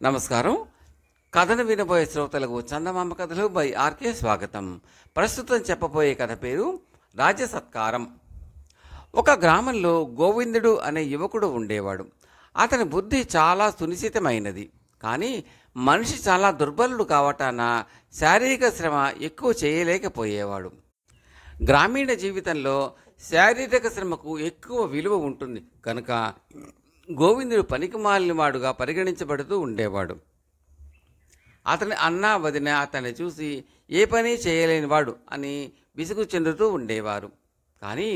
నమస్కారం. కథను వినబోయే శ్రోతలకు చందమామ కథలు బై ఆర్కే స్వాగతం. ప్రస్తుతం చెప్పబోయే కథ పేరు రాజసత్కారం. ఒక గ్రామంలో గోవిందుడు అనే యువకుడు ఉండేవాడు. అతని బుద్ధి చాలా సునిశ్చితమైనది. కానీ మనిషి చాలా దుర్బలుడు కావటాన శారీరక శ్రమ ఎక్కువ చేయలేకపోయేవాడు. గ్రామీణ జీవితంలో శారీరక శ్రమకు ఎక్కువ విలువ ఉంటుంది కనుక గోవిందుడు పనికిమాలినవాడుగా పరిగణించబడుతూ ఉండేవాడు. అతని అన్న వదిన అతన్ని చూసి ఏ పని చేయలేనివాడు అని విసుగు చెందుతూ ఉండేవారు. కానీ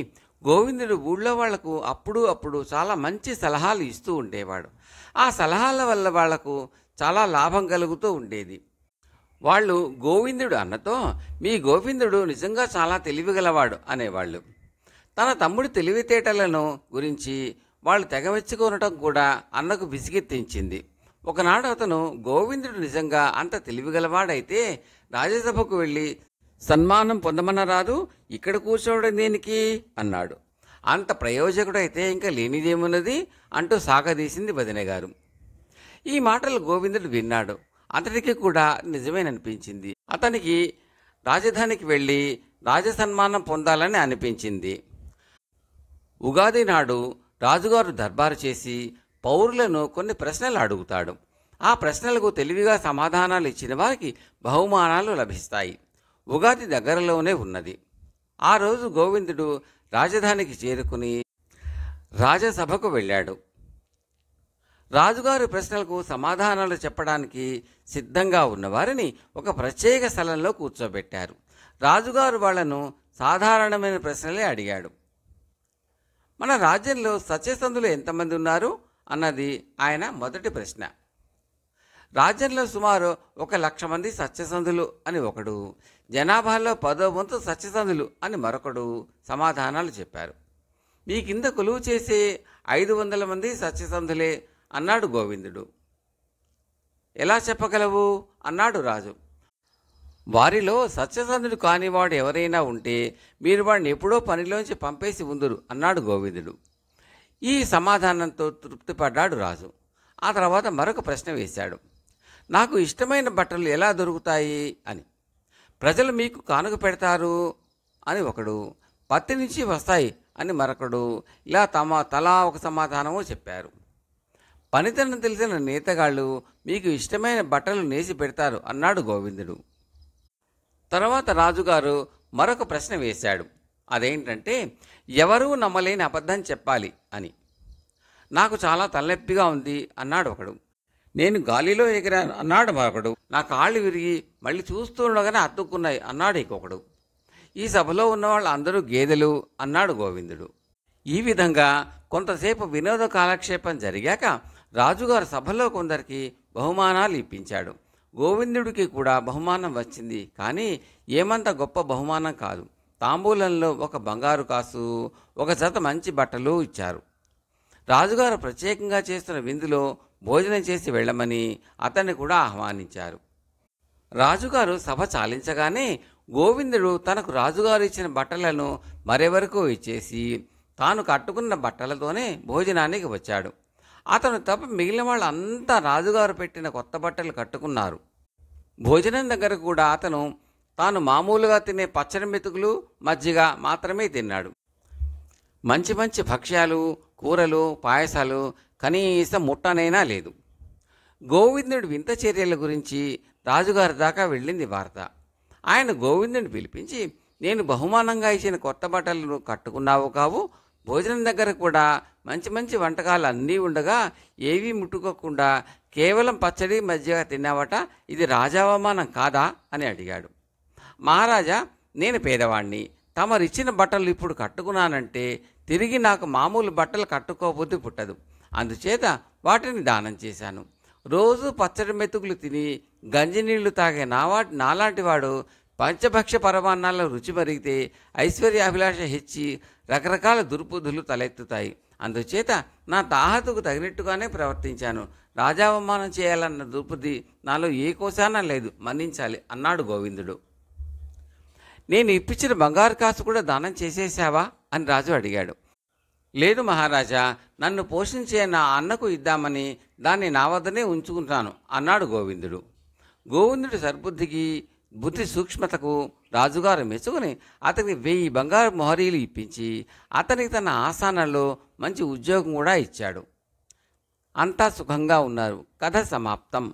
గోవిందుడు ఊళ్ళో వాళ్లకు అప్పుడు చాలా మంచి సలహాలు ఇస్తూ ఉండేవాడు. ఆ సలహాల వల్ల వాళ్లకు చాలా లాభం కలుగుతూ ఉండేది. వాళ్ళు గోవిందుడు అన్నతో, మీ గోవిందుడు నిజంగా చాలా తెలివిగలవాడు అనేవాళ్ళు. తన తమ్ముడి తెలివితేటలను గురించి వాళ్ళు తెగమెచ్చుకోనటం కూడా అన్నకు విసిగెత్తించింది. ఒకనాడు అతను, గోవిందుడు నిజంగా అంత తెలివిగలవాడైతే రాజ్యసభకు వెళ్ళి సన్మానం పొందమనరాదు, ఇక్కడ కూర్చోవడం దేనికి అన్నాడు. అంత ప్రయోజకుడైతే ఇంకా లేనిదేమున్నది అంటూ సాగదీసింది వదిన గారు. ఈ మాటలు గోవిందుడు విన్నాడు. అతడికి కూడా నిజమేననిపించింది. అతనికి రాజధానికి వెళ్ళి రాజసన్మానం పొందాలని అనిపించింది. ఉగాది నాడు రాజుగారు దర్బారు చేసి పౌరులను కొన్ని ప్రశ్నలు అడుగుతాడు. ఆ ప్రశ్నలకు తెలివిగా సమాధానాలు ఇచ్చిన వారికి బహుమానాలు లభిస్తాయి. ఉగాది దగ్గరలోనే ఉన్నది. ఆ రోజు గోవిందుడు రాజధానికి చేరుకుని రాజసభకు వెళ్ళాడు. రాజుగారి ప్రశ్నలకు సమాధానాలు చెప్పడానికి సిద్ధంగా ఉన్నవారిని ఒక ప్రత్యేక స్థలంలో కూర్చోబెట్టారు. రాజుగారు వాళ్లను సాధారణమైన ప్రశ్నలే అడిగాడు. మన రాజ్యంలో సత్యసంధులు ఎంతమంది ఉన్నారు అన్నది ఆయన మొదటి ప్రశ్న. రాజ్యంలో సుమారు 1,00,000 మంది సత్యసంధులు అని ఒకడు, జనాభాలో 10వ వంతు సత్యసంధులు అని మరొకడు సమాధానాలు చెప్పారు. మీ కింద కొలువు చేసే 500 మంది సత్యసంధులే అన్నాడు గోవిందుడు. ఎలా చెప్పగలవు అన్నాడు రాజు. వారిలో సత్యసంధుడు కానివాడు ఎవరైనా ఉంటే మీరు వాడిని ఎప్పుడో పనిలోంచి పంపేసి ఉందురు అన్నాడు గోవిందుడు. ఈ సమాధానంతో తృప్తిపడ్డాడు రాజు. ఆ తర్వాత మరొక ప్రశ్న వేశాడు. నాకు ఇష్టమైన బట్టలు ఎలా దొరుకుతాయి అని. ప్రజలు మీకు కానుక పెడతారు అని ఒకడు, పత్తి నుంచి వస్తాయి అని మరొకడు, ఇలా తలా ఒక సమాధానము చెప్పారు. పనితనం తెలిసిన నేతగాళ్ళు మీకు ఇష్టమైన బట్టలు నేసి పెడతారు అన్నాడు గోవిందుడు. తర్వాత రాజుగారు మరొక ప్రశ్న వేశాడు. అదేంటంటే, ఎవరూ నమ్మలేని అబద్ధం చెప్పాలి అని. నాకు చాలా తలనొప్పిగా ఉంది అన్నాడు ఒకడు. నేను గాలిలో ఎగిరాను అన్నాడు మరొకడు. నా కాళ్ళు విరిగి మళ్ళీ చూస్తూ ఉండగానే అతుక్కున్నాయి అన్నాడు ఇంకొకడు. ఈ సభలో ఉన్న వాళ్ళు అందరూ గేదెలు అన్నాడు గోవిందుడు. ఈ విధంగా కొంతసేపు వినోద కాలక్షేపం జరిగాక రాజుగారు సభలో కొందరికి బహుమానాలు ఇప్పించాడు. గోవిందుడికి కూడా బహుమానం వచ్చింది. కానీ ఏమంత గొప్ప బహుమానం కాదు. తాంబూలంలో ఒక బంగారు కాసు, ఒక జత మంచి బట్టలు ఇచ్చారు. రాజుగారు ప్రత్యేకంగా చేస్తున్న విందులో భోజనం చేసి వెళ్ళమని అతన్ని కూడా ఆహ్వానించారు. రాజుగారు సభ చాలించగానే గోవిందుడు తనకు రాజుగారు ఇచ్చిన బట్టలను మరెవరికో ఇచ్చేసి తాను కట్టుకున్న బట్టలతోనే భోజనానికి వచ్చాడు. అతను తప్ప మిగిలిన వాళ్ళంతా రాజుగారు పెట్టిన కొత్త బట్టలు కట్టుకున్నారు. భోజనం దగ్గర కూడా అతను తాను మామూలుగా తినే పచ్చడి మెతుకులు, మజ్జిగ మాత్రమే తిన్నాడు. మంచి మంచి భక్ష్యాలు, కూరలు, పాయసాలు కనీసం ముట్టనైనా లేదు. గోవిందుడి వింత చర్యల గురించి రాజుగారి దాకా వెళ్ళింది వార్త. ఆయన గోవిందుడిని పిలిపించి, నేను బహుమానంగా ఇచ్చిన కొత్త బట్టలను కట్టుకున్నావు కావు, భోజనం దగ్గర కూడా మంచి మంచి వంటకాలు అన్నీ ఉండగా ఏవీ ముట్టుకోకుండా కేవలం పచ్చడి మజ్జిగ తిన్నావట, ఇది రాజావమానం కాదా అని అడిగాడు. మహారాజా, నేను పేదవాణ్ణి, తమరిచ్చిన బట్టలు ఇప్పుడు కట్టుకున్నానంటే తిరిగి నాకు మామూలు బట్టలు కట్టుకోబుద్ధి పుట్టదు. అందుచేత వాటిని దానం చేశాను. రోజు పచ్చడి మెతుకులు తిని గంజినీళ్లు తాగే నాలాంటి వాడు పంచభక్ష పరమాన్నాల రుచి మరిగితే ఐశ్వర్యాభిలాష హెచ్చి రకరకాల దుర్బుద్ధులు తలెత్తుతాయి. అందుచేత నా తాహతుకు తగినట్టుగానే ప్రవర్తించాను. రాజావమానం చేయాలన్న దుర్బుద్ధి నాలో ఏ కోశానా లేదు, మన్నించాలి అన్నాడు గోవిందుడు. నేను ఇప్పించిన బంగారు కాసు కూడా దానం చేసేశావా అని రాజు అడిగాడు. లేదు మహారాజా, నన్ను పోషించే నా అన్నకు ఇద్దామని దాన్ని నా వద్దనే ఉంచుకుంటాను అన్నాడు గోవిందుడు. గోవిందుడి సద్బుద్ధికి, బుద్ధి సూక్ష్మతకు రాజుగారు మెచ్చుకుని అతనికి 1000 బంగారు మొహరీలు ఇప్పించి అతనికి తన ఆస్థానంలో మంచి ఉద్యోగం కూడా ఇచ్చాడు. అంతా సుఖంగా ఉన్నారు. కథ సమాప్తం.